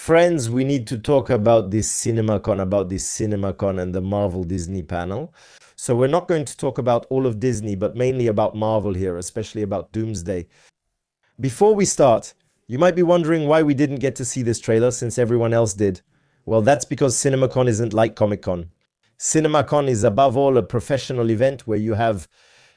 Friends, we need to talk about this CinemaCon and the Marvel Disney panel. So we're not going to talk about all of Disney, but mainly about Marvel here, especially about Doomsday. Before we start, you might be wondering why we didn't get to see this trailer since everyone else did. Well, that's because CinemaCon isn't like Comic-Con. CinemaCon is above all a professional event where you have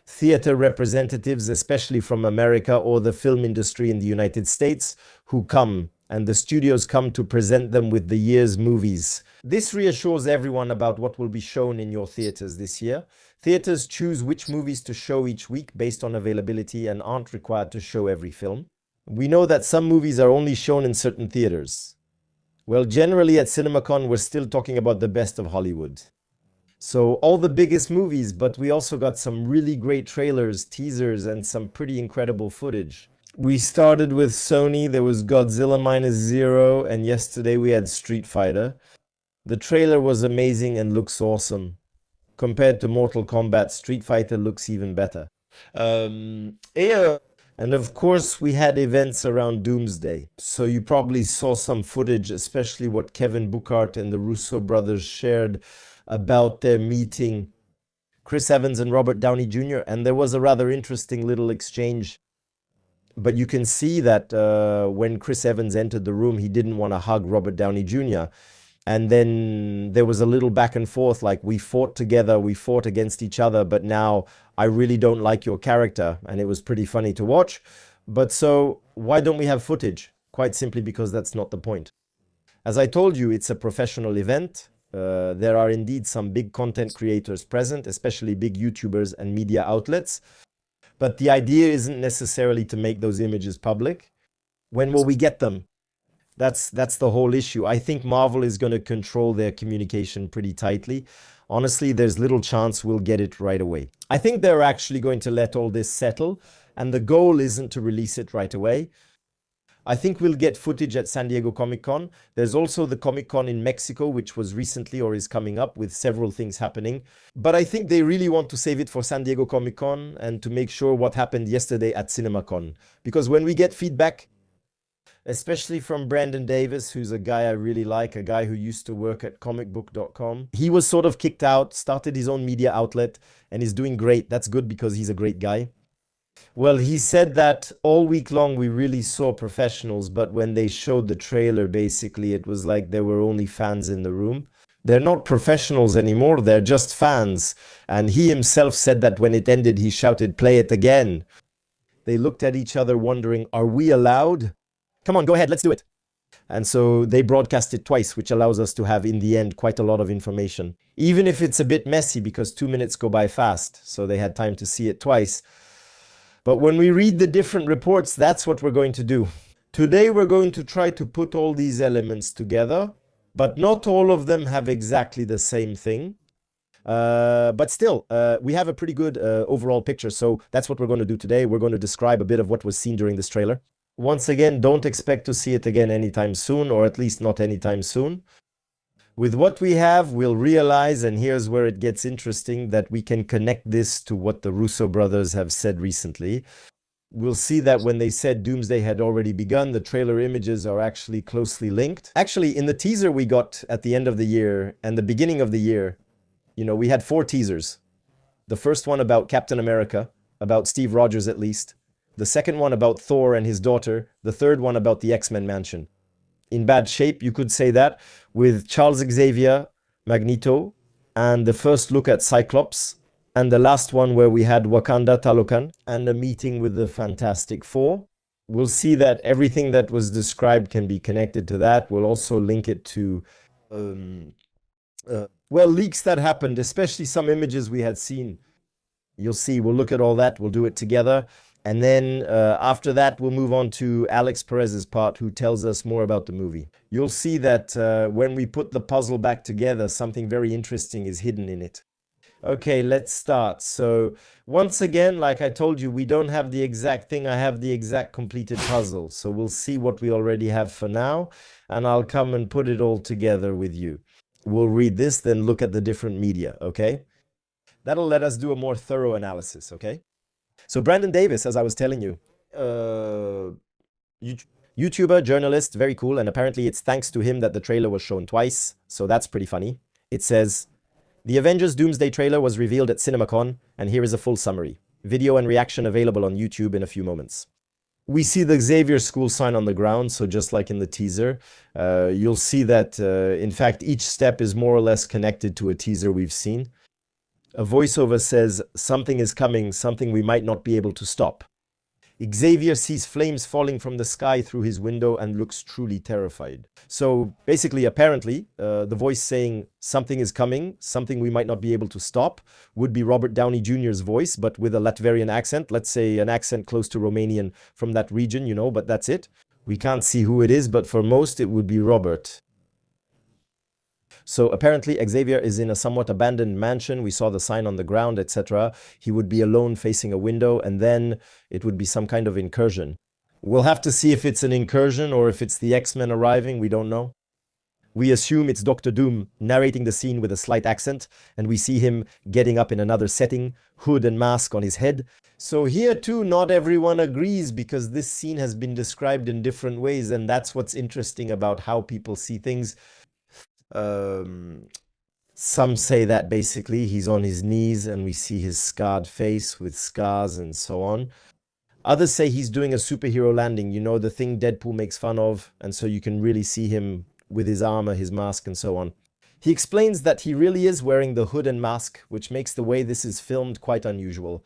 theater representatives, especially from America or the film industry in the United States, who come, and the studios come to present them with the year's movies. This reassures everyone about what will be shown in your theaters this year. Theaters choose which movies to show each week based on availability and aren't required to show every film. We know that some movies are only shown in certain theaters. Well, generally at CinemaCon, we're still talking about the best of Hollywood. So all the biggest movies, but we also got some really great trailers, teasers, and some pretty incredible footage. We started with Sony, there was Godzilla Minus Zero, and yesterday we had Street Fighter. The trailer was amazing and looks awesome. Compared to Mortal Kombat, Street Fighter looks even better. Yeah. And of course, we had events around Doomsday. So you probably saw some footage, especially what Kevin Bookhart and the Russo brothers shared about their meeting Chris Evans and Robert Downey Jr. And there was a rather interesting little exchange. But you can see that when Chris Evans entered the room, he didn't want to hug Robert Downey Jr. And then there was a little back and forth, like we fought together, we fought against each other, but now I really don't like your character. And it was pretty funny to watch. But so why don't we have footage? Quite simply because that's not the point. As I told you, it's a professional event. There are indeed some big content creators present, especially big YouTubers and media outlets. But the idea isn't necessarily to make those images public. When will we get them? That's the whole issue. I think Marvel is going to control their communication pretty tightly. Honestly, there's little chance we'll get it right away. I think they're actually going to let all this settle, and the goal isn't to release it right away. I think we'll get footage at San Diego Comic-Con. There's also the Comic-Con in Mexico, which was recently or is coming up with several things happening. But I think they really want to save it for San Diego Comic-Con and to make sure what happened yesterday at CinemaCon. Because when we get feedback, especially from Brandon Davis, who's a guy I really like, a guy who used to work at comicbook.com. He was sort of kicked out, started his own media outlet, and is doing great. That's good because he's a great guy. Well, he said that all week long we really saw professionals, but when they showed the trailer, basically, it was like there were only fans in the room. They're not professionals anymore, they're just fans. And he himself said that when it ended, he shouted, "Play it again." They looked at each other wondering, are we allowed? Come on, go ahead, let's do it. And so they broadcast it twice, which allows us to have, in the end, quite a lot of information. Even if it's a bit messy because 2 minutes go by fast, so they had time to see it twice. But when we read the different reports, that's what we're going to do. Today, we're going to try to put all these elements together, but not all of them have exactly the same thing. But still, we have a pretty good overall picture. So that's what we're going to do today. We're going to describe a bit of what was seen during this trailer. Once again, don't expect to see it again anytime soon, or at least not anytime soon. With what we have, we'll realize, and here's where it gets interesting, that we can connect this to what the Russo brothers have said recently. We'll see that when they said Doomsday had already begun, the trailer images are actually closely linked. Actually, in the teaser we got at the end of the year and the beginning of the year, we had 4 teasers. The first one about Captain America, about Steve Rogers at least. The second one about Thor and his daughter. The third one about the X-Men mansion. In bad shape, you could say that, with Charles Xavier, Magneto, and the first look at Cyclops, and the last one where we had Wakanda Talokan, and a meeting with the Fantastic Four. We'll see that everything that was described can be connected to that. We'll also link it to, leaks that happened, especially some images we had seen. You'll see, we'll look at all that, we'll do it together. And then after that, we'll move on to Alex Perez's part, who tells us more about the movie. You'll see that when we put the puzzle back together, something very interesting is hidden in it. Okay, let's start. So once again, like I told you, we don't have the exact thing. I have the exact completed puzzle. So we'll see what we already have for now, and I'll come and put it all together with you. We'll read this, then look at the different media, okay? That'll let us do a more thorough analysis, okay? So Brandon Davis, as I was telling you, YouTuber, journalist, very cool, and apparently it's thanks to him that the trailer was shown twice, so that's pretty funny. It says, the Avengers Doomsday trailer was revealed at CinemaCon, and here is a full summary. Video and reaction available on YouTube in a few moments. We see the Xavier School sign on the ground, so just like in the teaser, you'll see that, in fact, each step is more or less connected to a teaser we've seen. A voiceover says, something is coming, something we might not be able to stop. Xavier sees flames falling from the sky through his window and looks truly terrified. So basically, apparently, the voice saying something is coming, something we might not be able to stop, would be Robert Downey Jr.'s voice, but with a Latvian accent. Let's say an accent close to Romanian from that region, you know, but that's it. We can't see who it is, but for most, it would be Robert. So apparently Xavier is in a somewhat abandoned mansion. We saw the sign on the ground, etc. He would be alone facing a window, and then it would be some kind of incursion. We'll have to see if it's an incursion or if it's the X-Men arriving. We don't know. We assume it's Dr. Doom narrating the scene with a slight accent, and we see him getting up in another setting, hood and mask on his head. So here too, not everyone agrees because this scene has been described in different ways, and that's what's interesting about how people see things. Some say that basically he's on his knees and we see his scarred face with scars and so on. Others say he's doing a superhero landing, you know, the thing Deadpool makes fun of, and so you can really see him with his armor, his mask, and so on. He explains that he really is wearing the hood and mask, which makes the way this is filmed quite unusual.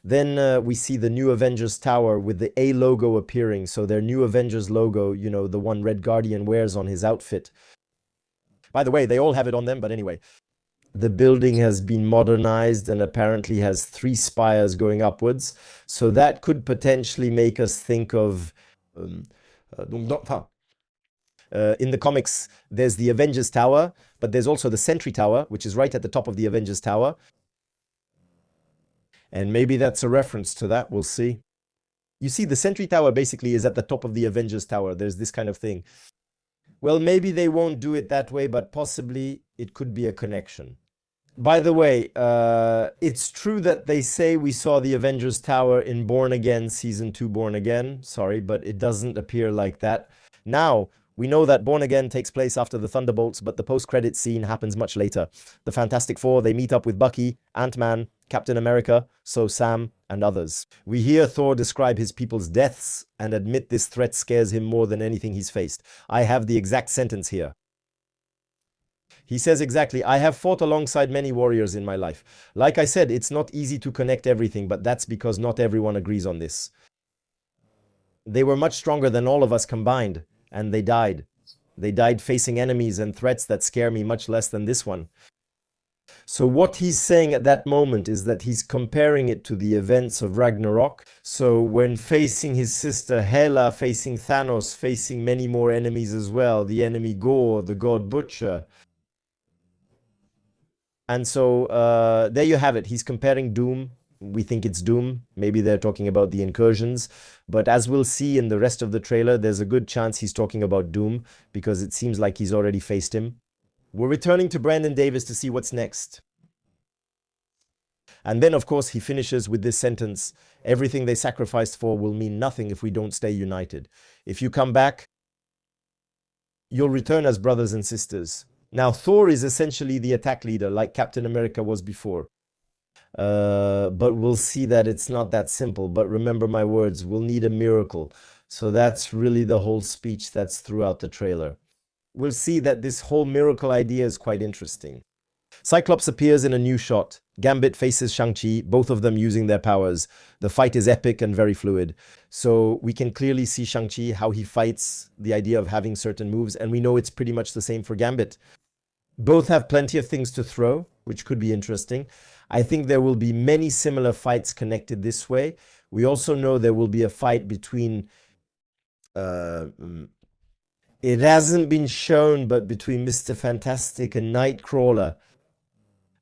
Then we see the new Avengers Tower with the A logo appearing, so their new Avengers logo, you know, the one Red Guardian wears on his outfit. By the way, they all have it on them, but anyway. The building has been modernized and apparently has 3 spires going upwards. So that could potentially make us think of... in the comics, there's the Avengers Tower, but there's also the Sentry Tower, which is right at the top of the Avengers Tower. And maybe that's a reference to that, we'll see. You see, the Sentry Tower basically is at the top of the Avengers Tower. There's this kind of thing. Well, maybe they won't do it that way, but possibly it could be a connection. By the way, it's true that they say we saw the Avengers Tower in Born Again, Season 2 Born Again. Sorry, but it doesn't appear like that. Now, we know that Born Again takes place after the Thunderbolts, but the post-credit scene happens much later. The Fantastic Four, they meet up with Bucky, Ant-Man, Captain America, so Sam, and others. We hear Thor describe his people's deaths and admit this threat scares him more than anything he's faced. I have the exact sentence here. He says exactly, I have fought alongside many warriors in my life. Like I said, it's not easy to connect everything, but that's because not everyone agrees on this. They were much stronger than all of us combined, and they died. They died facing enemies and threats that scare me much less than this one. So what he's saying at that moment is that he's comparing it to the events of Ragnarok. So when facing his sister Hela, facing Thanos, facing many more enemies as well, the enemy Gore, the God Butcher. And so there you have it. He's comparing Doom. We think it's Doom. Maybe they're talking about the incursions. But as we'll see in the rest of the trailer, there's a good chance he's talking about Doom because it seems like he's already faced him. We're returning to Brandon Davis to see what's next. And then, of course, he finishes with this sentence, everything they sacrificed for will mean nothing if we don't stay united. If you come back, you'll return as brothers and sisters. Now, Thor is essentially the attack leader, like Captain America was before. But we'll see that it's not that simple. But remember my words, we'll need a miracle. So that's really the whole speech that's throughout the trailer. We'll see that this whole miracle idea is quite interesting. Cyclops appears in a new shot. Gambit faces Shang-Chi, both of them using their powers. The fight is epic and very fluid. So we can clearly see Shang-Chi, how he fights, the idea of having certain moves, and we know it's pretty much the same for Gambit. Both have plenty of things to throw, which could be interesting. I think there will be many similar fights connected this way. We also know there will be a fight between... it hasn't been shown, but between Mr. Fantastic and Nightcrawler.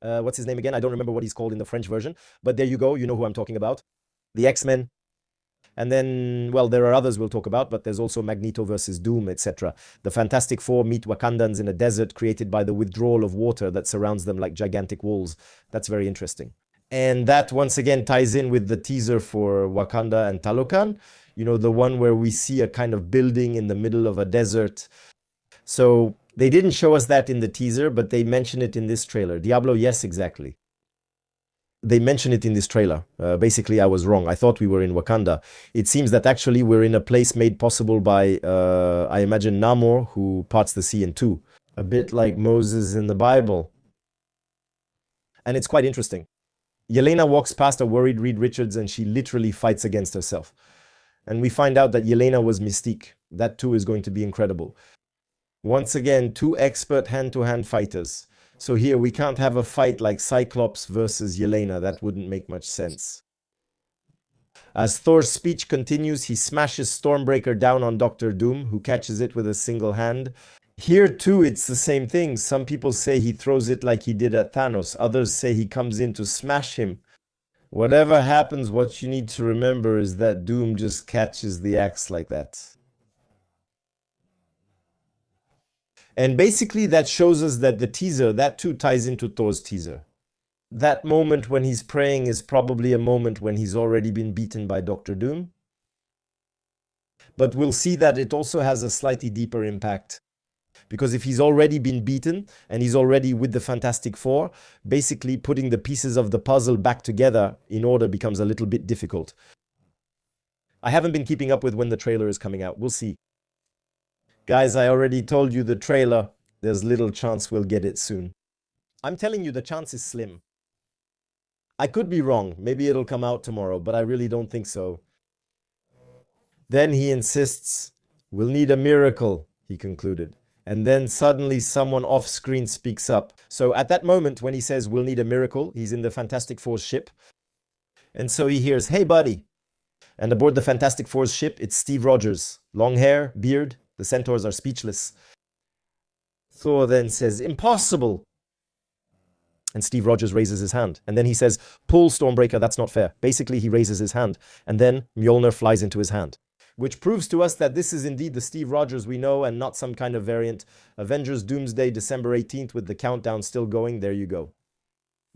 What's his name again? I don't remember what he's called in the French version. But there you go. You know who I'm talking about. The X-Men. And then, well, there are others we'll talk about, but there's also Magneto versus Doom, etc. The Fantastic Four meet Wakandans in a desert created by the withdrawal of water that surrounds them like gigantic walls. That's very interesting. And that, once again, ties in with the teaser for Wakanda and Talokan. You know, the one where we see a kind of building in the middle of a desert. So they didn't show us that in the teaser, but they mention it in this trailer. Diablo, yes, exactly. They mention it in this trailer. Basically, I was wrong. I thought we were in Wakanda. It seems that actually we're in a place made possible by, I imagine, Namor, who parts the sea in two. A bit like Moses in the Bible. And it's quite interesting. Yelena walks past a worried Reed Richards and she literally fights against herself. And we find out that Yelena was Mystique. That too is going to be incredible. Once again, two expert hand-to-hand fighters. So here we can't have a fight like Cyclops versus Yelena. That wouldn't make much sense. As Thor's speech continues, he smashes Stormbreaker down on Doctor Doom, who catches it with a single hand. Here too, it's the same thing. Some people say he throws it like he did at Thanos. Others say he comes in to smash him. Whatever happens, what you need to remember is that Doom just catches the axe like that. And basically that shows us that the teaser, that too ties into Thor's teaser. That moment when he's praying is probably a moment when he's already been beaten by Doctor Doom. But we'll see that it also has a slightly deeper impact. Because if he's already been beaten and he's already with the Fantastic Four, basically putting the pieces of the puzzle back together in order becomes a little bit difficult. I haven't been keeping up with when the trailer is coming out. We'll see. Guys, I already told you the trailer. There's little chance we'll get it soon. I'm telling you, the chance is slim. I could be wrong. Maybe it'll come out tomorrow, but I really don't think so. Then he insists, "We'll need a miracle," he concluded. And then suddenly someone off-screen speaks up. So at that moment, when he says, "We'll need a miracle," he's in the Fantastic Four's ship. And so he hears, "Hey, buddy." And aboard the Fantastic Four's ship, it's Steve Rogers. Long hair, beard. The centaurs are speechless. Thor then says, "Impossible." And Steve Rogers raises his hand. And then he says, "Pull, Stormbreaker, that's not fair." Basically, he raises his hand. And then Mjolnir flies into his hand. Which proves to us that this is indeed the Steve Rogers we know and not some kind of variant. Avengers Doomsday, December 18th, with the countdown still going. There you go.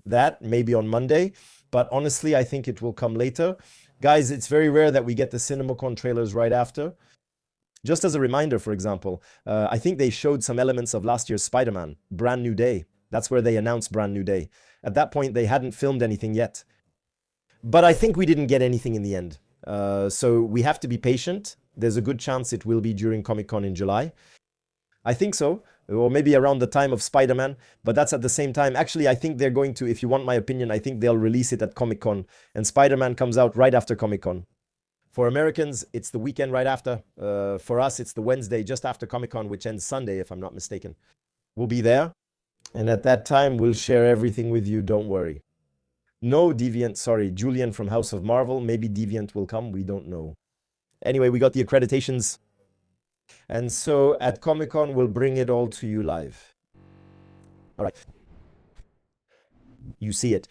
That maybe on Monday, but honestly, I think it will come later. Guys, it's very rare that we get the CinemaCon trailers right after. Just as a reminder, for example, I think they showed some elements of last year's Spider-Man, Brand New Day. That's where they announced Brand New Day. At that point, they hadn't filmed anything yet. But I think we didn't get anything in the end. So we have to be patient. There's a good chance it will be during Comic-Con in July. I think so, or maybe around the time of Spider-Man, but that's at the same time. Actually, I think they're going to, if you want my opinion, I think they'll release it at Comic-Con, and Spider-Man comes out right after Comic-Con. For Americans, it's the weekend right after. For us, it's the Wednesday just after Comic-Con, which ends Sunday, if I'm not mistaken. We'll be there, and at that time, we'll share everything with you, don't worry. No Deviant, sorry, Julian from House of Marvel. Maybe Deviant will come, we don't know. Anyway, we got the accreditations. And so at Comic-Con, we'll bring it all to you live. All right. You see it.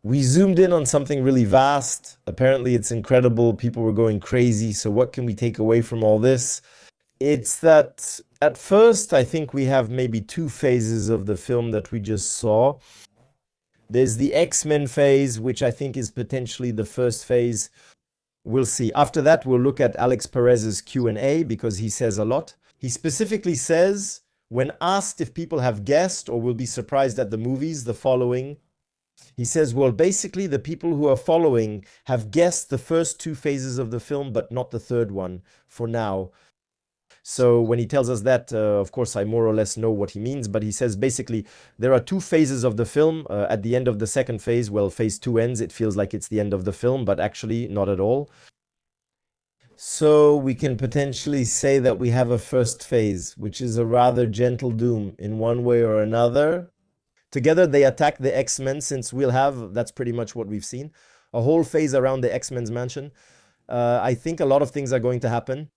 We zoomed in on something really vast. Apparently, it's incredible. People were going crazy. So what can we take away from all this? It's that at first, I think we have maybe two phases of the film that we just saw. There's the X-Men phase, which I think is potentially the first phase. We'll see. After that, we'll look at Alex Perez's Q&A because he says a lot. He specifically says, when asked if people have guessed or will be surprised at the movies, the following. He says, well, basically, the people who are following have guessed the first two phases of the film, but not the third one for now. So when he tells us that, of course, I more or less know what he means, but he says basically there are two phases of the film. At the end of the second phase, well, phase two ends, it feels like it's the end of the film, but actually not at all. So we can potentially say that we have a first phase, which is a rather gentle Doom in one way or another. Together they attack the X-Men, since we'll have, that's pretty much what we've seen, a whole phase around the X-Men's mansion. I think a lot of things are going to happen.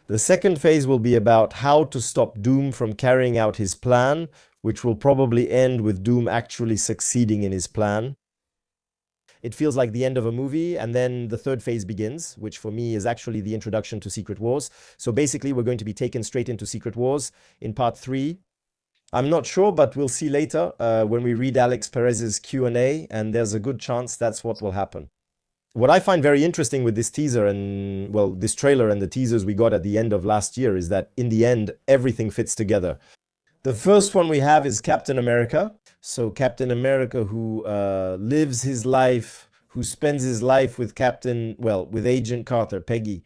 The second phase will be about how to stop Doom from carrying out his plan, which will probably end with Doom actually succeeding in his plan. It feels like the end of a movie, and then the third phase begins, which for me is actually the introduction to Secret Wars. So basically, we're going to be taken straight into Secret Wars in part 3. I'm not sure, but we'll see later when we read Alex Perez's Q&A, and there's a good chance that's what will happen. what I find very interesting with this teaser and, well, this trailer and the teasers we got at the end of last year is that in the end, everything fits together. The first one we have is Captain America. So Captain America who lives his life, who spends his life with with Agent Carter, Peggy.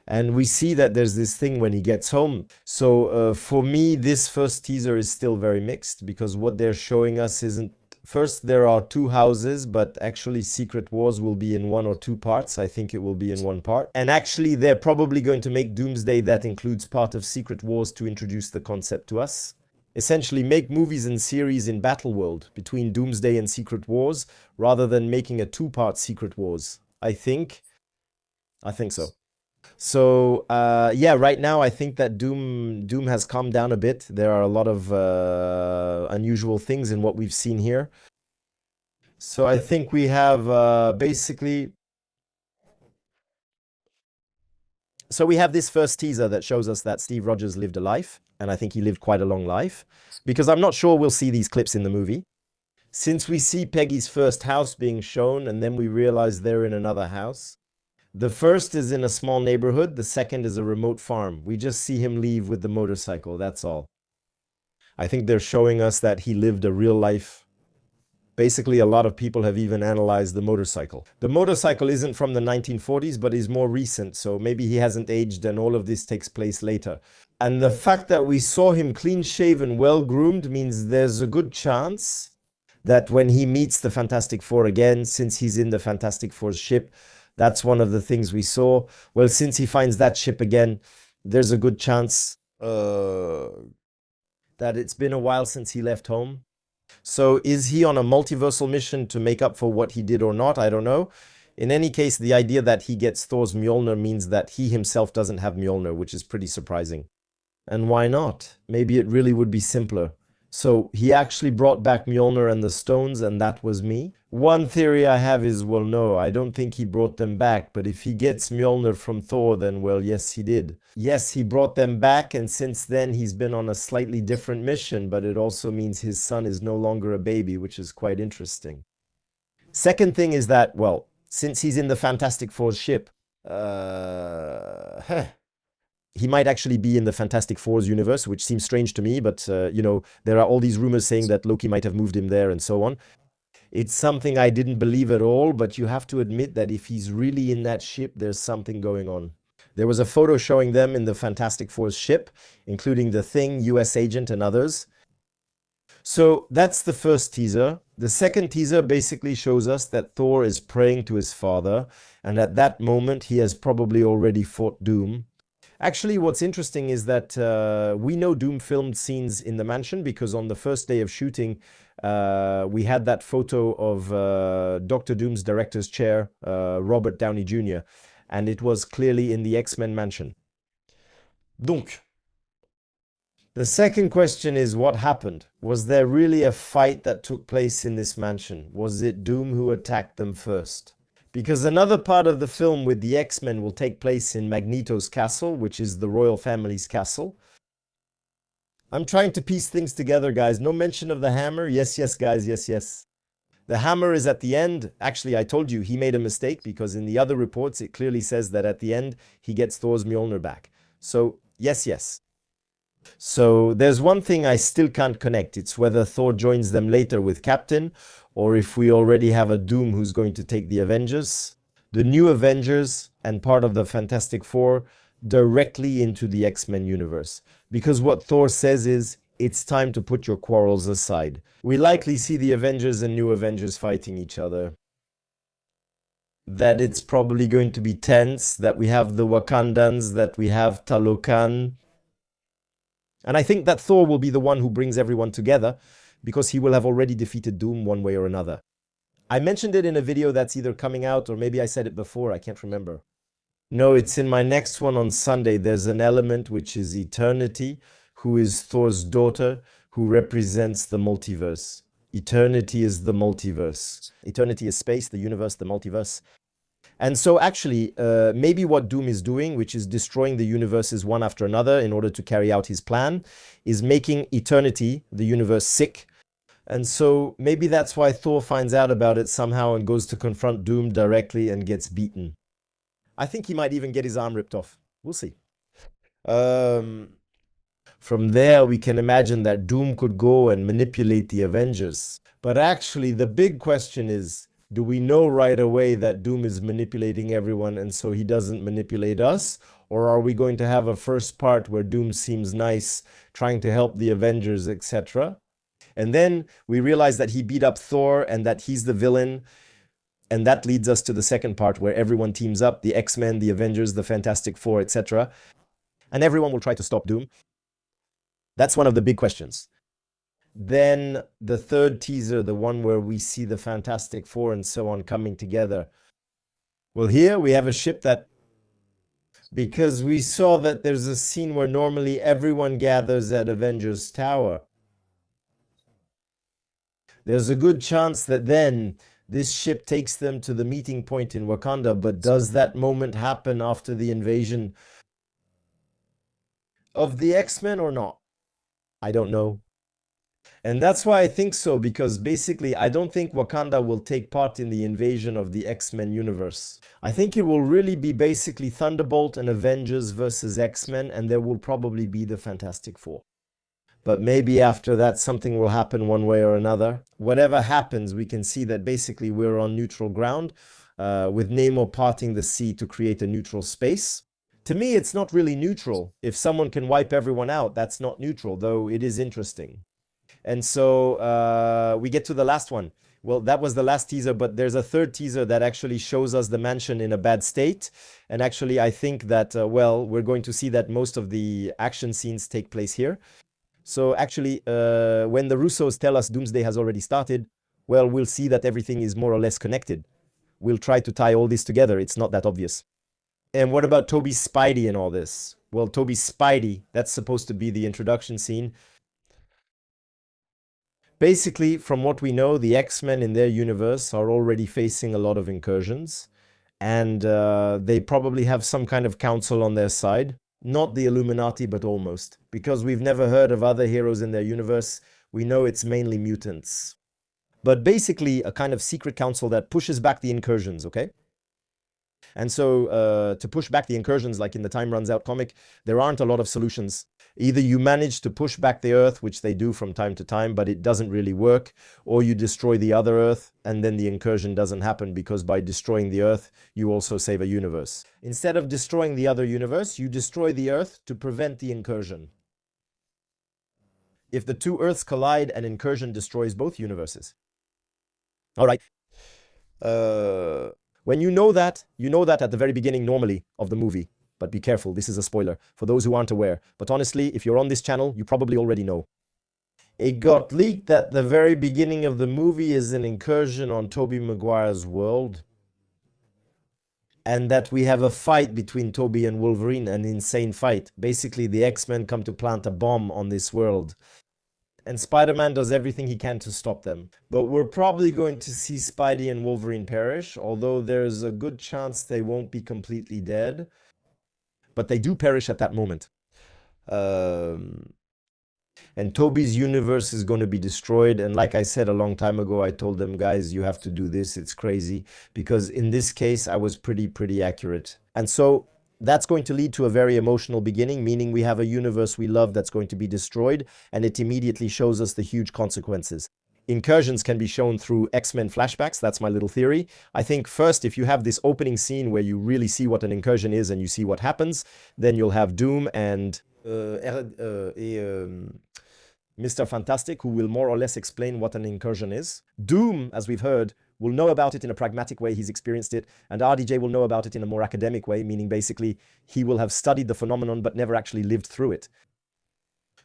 And we see that there's this thing when he gets home. So for me, this first teaser is still very mixed because what they're showing us isn't. First, there are two houses, but actually Secret Wars will be in one or two parts. I think it will be in one part. And actually, they're probably going to make Doomsday that includes part of Secret Wars to introduce the concept to us. Essentially, make movies and series in Battle World between Doomsday and Secret Wars rather than making a two-part Secret Wars. I think so. So yeah, right now I think that Doom has calmed down a bit. There are a lot of unusual things in what we've seen here. So I think we have basically. So we have this first teaser that shows us that Steve Rogers lived a life, and I think he lived quite a long life, because I'm not sure we'll see these clips in the movie. Since we see Peggy's first house being shown, and then we realize they're in another house. The first is in a small neighborhood. The second is a remote farm. We just see him leave with the motorcycle. That's all. I think they're showing us that he lived a real life. Basically, a lot of people have even analyzed the motorcycle. The motorcycle isn't from the 1940s, but is more recent. So maybe he hasn't aged and all of this takes place later. And the fact that we saw him clean shaven, well groomed means there's a good chance that when he meets the Fantastic Four again, since he's in the Fantastic Four's ship, that's one of the things we saw. Well, since he finds that ship again, there's a good chance that it's been a while since he left home. So is he on a multiversal mission to make up for what he did or not? I don't know. In any case, the idea that he gets Thor's Mjolnir means that he himself doesn't have Mjolnir, which is pretty surprising. And why not? Maybe it really would be simpler. So he actually brought back Mjolnir and the stones, and that was me. One theory I have is, well, no, I don't think he brought them back. But if he gets Mjolnir from Thor, then, well, yes, he did. Yes, he brought them back, and since then he's been on a slightly different mission, but it also means his son is no longer a baby, which is quite interesting. Second thing is that, well, since he's in the Fantastic Four's ship, he might actually be in the Fantastic Four's universe, which seems strange to me, but, you know, there are all these rumors saying that Loki might have moved him there and so on. It's something I didn't believe at all, but you have to admit that if he's really in that ship, there's something going on. There was a photo showing them in the Fantastic Four's ship, including the Thing, US Agent, and others. So that's the first teaser. The second teaser basically shows us that Thor is praying to his father, and at that moment he has probably already fought Doom. Actually, what's interesting is that we know Doom filmed scenes in the mansion because on the first day of shooting, we had that photo of Dr. Doom's director's chair, Robert Downey Jr., and it was clearly in the X-Men mansion. Donc, the second question is, what happened? Was there really a fight that took place in this mansion? Was it Doom who attacked them first? Because another part of the film with the X-Men will take place in Magneto's castle, which is the royal family's castle. I'm trying to piece things together, guys. No mention of the hammer. Yes, yes, guys. Yes, yes. The hammer is at the end. Actually, I told you he made a mistake because in the other reports, it clearly says that at the end, he gets Thor's Mjolnir back. So, yes, yes. So there's one thing I still can't connect. It's whether Thor joins them later with Captain, or if we already have a Doom who's going to take the Avengers, the new Avengers, and part of the Fantastic Four directly into the X-Men universe. Because what Thor says is, it's time to put your quarrels aside. We likely see the Avengers and new Avengers fighting each other. That it's probably going to be tense, that we have the Wakandans, that we have Talokan. And I think that Thor will be the one who brings everyone together because he will have already defeated Doom one way or another. I mentioned it in a video that's either coming out or maybe I said it before, I can't remember. No, it's in my next one on Sunday. There's an element which is Eternity, who is Thor's daughter, who represents the multiverse. Eternity is the multiverse. Eternity is space, the universe, the multiverse. And so actually, maybe what Doom is doing, which is destroying the universes one after another in order to carry out his plan, is making Eternity, the universe, sick. And so maybe that's why Thor finds out about it somehow and goes to confront Doom directly and gets beaten. I think he might even get his arm ripped off. We'll see. Um, from there, we can imagine that Doom could go and manipulate the Avengers. But actually, the big question is, do we know right away that Doom is manipulating everyone and so he doesn't manipulate us? Or are we going to have a first part where Doom seems nice, trying to help the Avengers, etc.? And then we realize that he beat up Thor and that he's the villain. And that leads us to the second part where everyone teams up, the X-Men, the Avengers, the Fantastic Four, etc. And everyone will try to stop Doom. That's one of the big questions. Then the third teaser, the one where we see the Fantastic Four and so on coming together. Well, here we have a ship that, because we saw that there's a scene where normally everyone gathers at Avengers Tower. There's a good chance that then this ship takes them to the meeting point in Wakanda, but does that moment happen after the invasion of the X-Men or not? I don't know. And that's why I think so, because basically I don't think Wakanda will take part in the invasion of the X-Men universe. I think it will really be basically Thunderbolt and Avengers versus X-Men, and there will probably be the Fantastic Four. But maybe after that something will happen one way or another. Whatever happens, we can see that basically we're on neutral ground, with Namor parting the sea to create a neutral space. To me, it's not really neutral. If someone can wipe everyone out, that's not neutral, though it is interesting. And so we get to the last one. Well, that was the last teaser, but there's a third teaser that actually shows us the mansion in a bad state. And actually, I think that, well, we're going to see that most of the action scenes take place here. So actually, when the Russos tell us Doomsday has already started, well, we'll see that everything is more or less connected. We'll try to tie all this together. It's not that obvious. And what about Toby's Spidey and all this? Well, Toby's Spidey, that's supposed to be the introduction scene. Basically, from what we know, the X-Men in their universe are already facing a lot of incursions, and they probably have some kind of council on their side. Not the Illuminati, but almost. Because we've never heard of other heroes in their universe, we know it's mainly mutants. But basically, a kind of secret council that pushes back the incursions, okay? And so to push back the incursions, like in the Time Runs Out comic, there aren't a lot of solutions. Either you manage to push back the Earth, which they do from time to time, but it doesn't really work, or you destroy the other Earth, and then the incursion doesn't happen, because by destroying the Earth, you also save a universe. Instead of destroying the other universe, you destroy the Earth to prevent the incursion. If the two Earths collide, an incursion destroys both universes. All right. When you know that at the very beginning normally of the movie. But be careful, this is a spoiler for those who aren't aware. But honestly, if you're on this channel, you probably already know. It got leaked that the very beginning of the movie is an incursion on Tobey Maguire's world. And that we have a fight between Tobey and Wolverine, an insane fight. Basically, the X-Men come to plant a bomb on this world. And Spider-Man does everything he can to stop them. But we're probably going to see Spidey and Wolverine perish, although there's a good chance they won't be completely dead. But they do perish at that moment. And Toby's universe is going to be destroyed. And like I said a long time ago, I told them, guys, you have to do this. It's crazy. Because in this case, I was pretty accurate. And so that's going to lead to a very emotional beginning, meaning we have a universe we love that's going to be destroyed, and it immediately shows us the huge consequences. Incursions can be shown through X-Men flashbacks. That's my little theory. I think first, if you have this opening scene where you really see what an incursion is and you see what happens, then you'll have Doom and Mr. Fantastic, who will more or less explain what an incursion is. Doom, as we've heard, will know about it in a pragmatic way. He's experienced it. And RDJ will know about it in a more academic way, meaning basically he will have studied the phenomenon but never actually lived through it.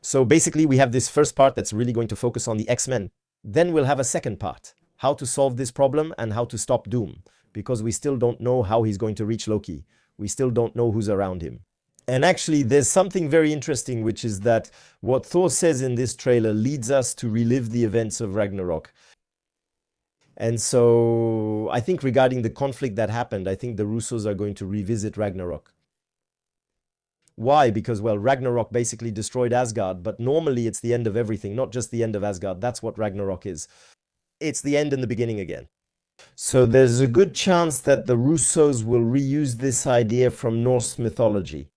So basically we have this first part that's really going to focus on the X-Men. Then we'll have a second part, how to solve this problem and how to stop Doom, because we still don't know how he's going to reach Loki. We still don't know who's around him. And actually, there's something very interesting, which is that what Thor says in this trailer leads us to relive the events of Ragnarok. And so I think regarding the conflict that happened, I think the Russos are going to revisit Ragnarok. Why? Because, well, Ragnarok basically destroyed Asgard, but normally it's the end of everything, not just the end of Asgard. That's what Ragnarok is. It's the end and the beginning again. So there's a good chance that the Russos will reuse this idea from Norse mythology.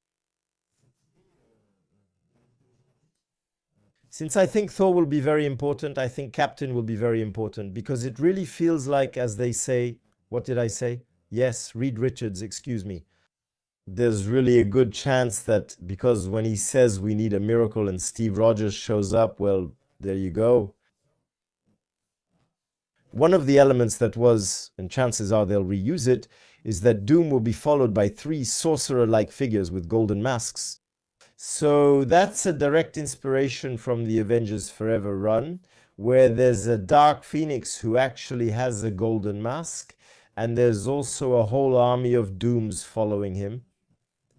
Since I think Thor will be very important, I think Captain will be very important because it really feels like, as they say, what did I say? Yes, Reed Richards, excuse me. There's really a good chance that because when he says we need a miracle and Steve Rogers shows up, well, there you go. One of the elements that was, and chances are they'll reuse it, is that Doom will be followed by three sorcerer-like figures with golden masks. So that's a direct inspiration from the Avengers Forever run, where there's a Dark Phoenix who actually has a golden mask, and there's also a whole army of Dooms following him.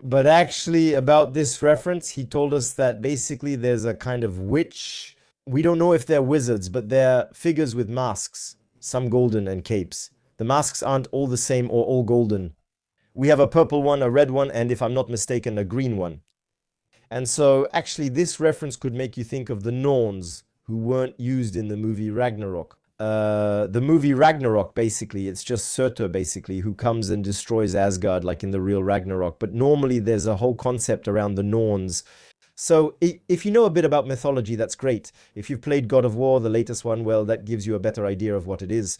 But actually, about this reference, he told us that basically there's a kind of witch. We don't know if they're wizards, but they're figures with masks, some golden and capes. The masks aren't all the same or all golden. We have a purple one, a red one, and if I'm not mistaken, a green one. And so actually this reference could make you think of the Norns who weren't used in the movie Ragnarok. The movie Ragnarok, basically, it's just Surtur, basically, who comes and destroys Asgard, like in the real Ragnarok. But normally there's a whole concept around the Norns. So if you know a bit about mythology, that's great. If you've played God of War, the latest one, well, that gives you a better idea of what it is.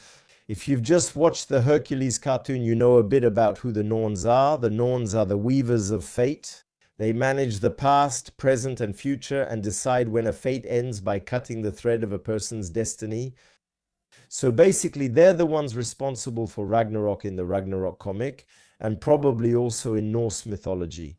If you've just watched the Hercules cartoon, you know a bit about who the Norns are. The Norns are the weavers of fate. They manage the past, present, and future and decide when a fate ends by cutting the thread of a person's destiny. So basically, they're the ones responsible for Ragnarok in the Ragnarok comic and probably also in Norse mythology.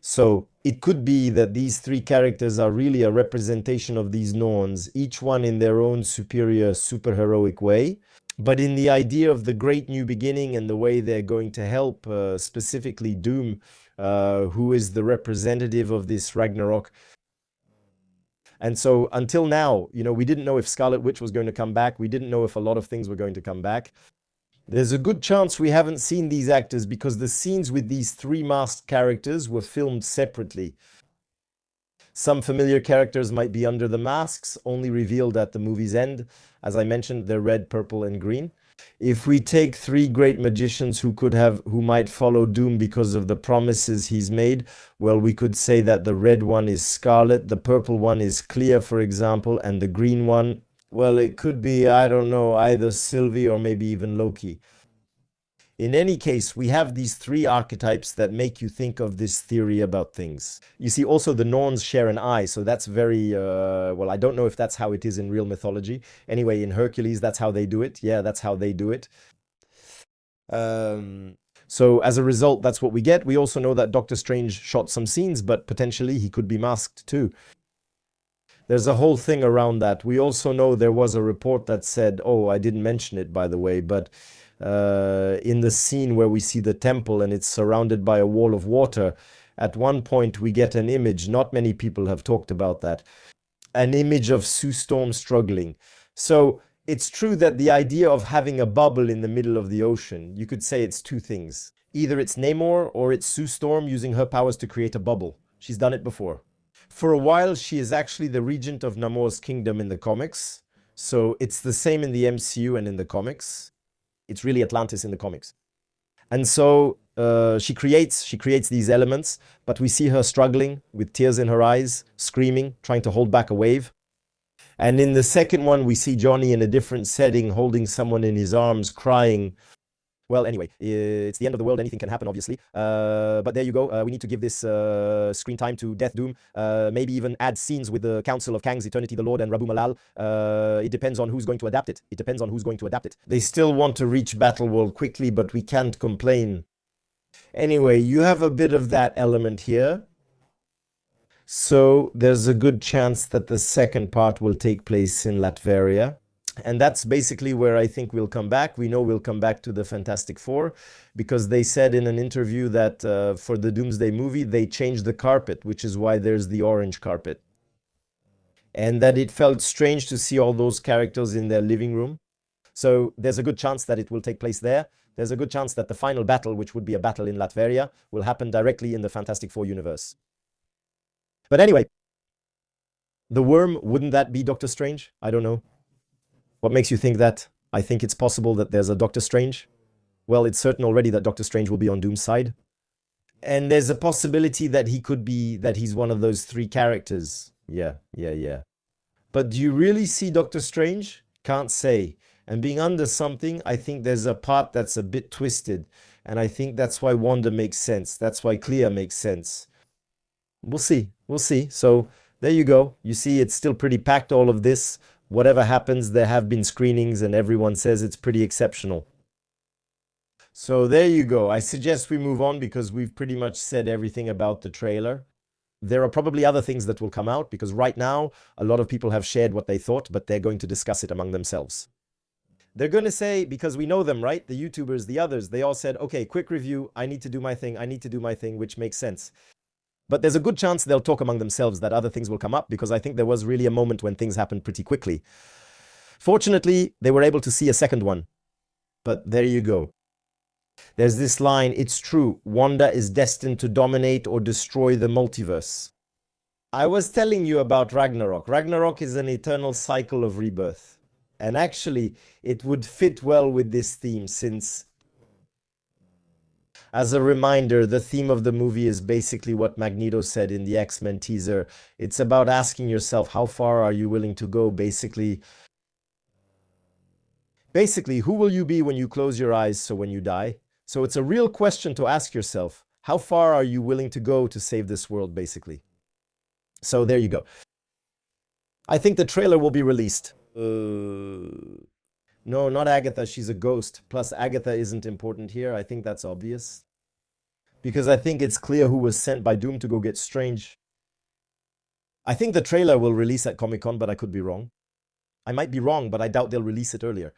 So it could be that these three characters are really a representation of these Norns, each one in their own superior, superheroic way. But in the idea of the great new beginning and the way they're going to help, specifically Doom, who is the representative of this Ragnarok. And so until now, we didn't know if Scarlet Witch was going to come back. We didn't know if a lot of things were going to come back. There's a good chance we haven't seen these actors because the scenes with these three masked characters were filmed separately. Some familiar characters might be under the masks, only revealed at the movie's end. As I mentioned, they're red, purple, and green. If we take three great magicians who might follow Doom because of the promises he's made, well, we could say that the red one is Scarlet, the purple one is Clea, for example, and the green one, well, it could be, I don't know, either Sylvie or maybe even Loki. In any case, we have these three archetypes that make you think of this theory about things. You see, also the Norns share an eye, so that's very, well, I don't know if that's how it is in real mythology. Anyway, in Hercules, that's how they do it. Yeah, that's how they do it. So as a result, that's what we get. We also know that Doctor Strange shot some scenes, but potentially he could be masked too. There's a whole thing around that. We also know there was a report that said, oh, I didn't mention it, by the way, but in the scene where we see the temple and it's surrounded by a wall of water, at one point we get an image, not many people have talked about that, an image of Sue Storm struggling. So it's true that the idea of having a bubble in the middle of the ocean, you could say it's two things. Either it's Namor or it's Sue Storm using her powers to create a bubble. She's done it before. For a while, she is actually the regent of Namor's kingdom in the comics. So it's the same in the MCU and in the comics. It's really Atlantis in the comics. And so she creates these elements, but we see her struggling with tears in her eyes, screaming, trying to hold back a wave. And in the second one, we see Johnny in a different setting, holding someone in his arms, crying. Well, anyway, it's the end of the world. Anything can happen, obviously. But there you go. We need to give this screen time to Death Doom. Maybe even add scenes with the Council of Kangs, Eternity, the Lord, and Rabu Malal. It depends on who's going to adapt it. It depends on who's going to adapt it. They still want to reach Battleworld quickly, but we can't complain. Anyway, you have a bit of that element here. So there's a good chance that the second part will take place in Latveria. And that's basically where I think we'll come back. We know we'll come back to the Fantastic Four because they said in an interview that for the Doomsday movie, they changed the carpet, which is why there's the orange carpet. And that it felt strange to see all those characters in their living room. So there's a good chance that it will take place there. there's a good chance that the final battle, which would be a battle in Latveria, will happen directly in the Fantastic Four universe. But anyway, the worm, wouldn't that be Doctor Strange? I don't know. What makes you think that? I think it's possible that there's a Doctor Strange. Well, it's certain already that Doctor Strange will be on Doom's side. And there's a possibility that he's one of those three characters. Yeah. But do you really see Doctor Strange? Can't say. And being under something, I think there's a part that's a bit twisted. And I think that's why Wanda makes sense. That's why Clea makes sense. We'll see. We'll see. So there you go. You see, it's still pretty packed, all of this. Whatever happens, there have been screenings and everyone says it's pretty exceptional. So there you go. I suggest we move on because we've pretty much said everything about the trailer. There are probably other things that will come out because right now, a lot of people have shared what they thought, but they're going to discuss it among themselves. They're going to say, because we know them, right? The YouTubers, the others, they all said, okay, quick review. I need to do my thing. I need to do my thing, which makes sense. But there's a good chance they'll talk among themselves that other things will come up because I think there was really a moment when things happened pretty quickly. Fortunately, they were able to see a second one. But there you go. There's this line, it's true, Wanda is destined to dominate or destroy the multiverse. I was telling you about Ragnarok. Ragnarok is an eternal cycle of rebirth. And actually, it would fit well with this theme since, as a reminder, the theme of the movie is basically what Magneto said in the X-Men teaser. It's about asking yourself, how far are you willing to go, basically, who will you be when you close your eyes, so when you die? So it's a real question to ask yourself. How far are you willing to go to save this world, basically? So there you go. I think the trailer will be released. No, not Agatha. She's a ghost. Plus, Agatha isn't important here. I think that's obvious. Because I think it's clear who was sent by Doom to go get Strange. I think the trailer will release at Comic-Con, but I could be wrong. I might be wrong, but I doubt they'll release it earlier.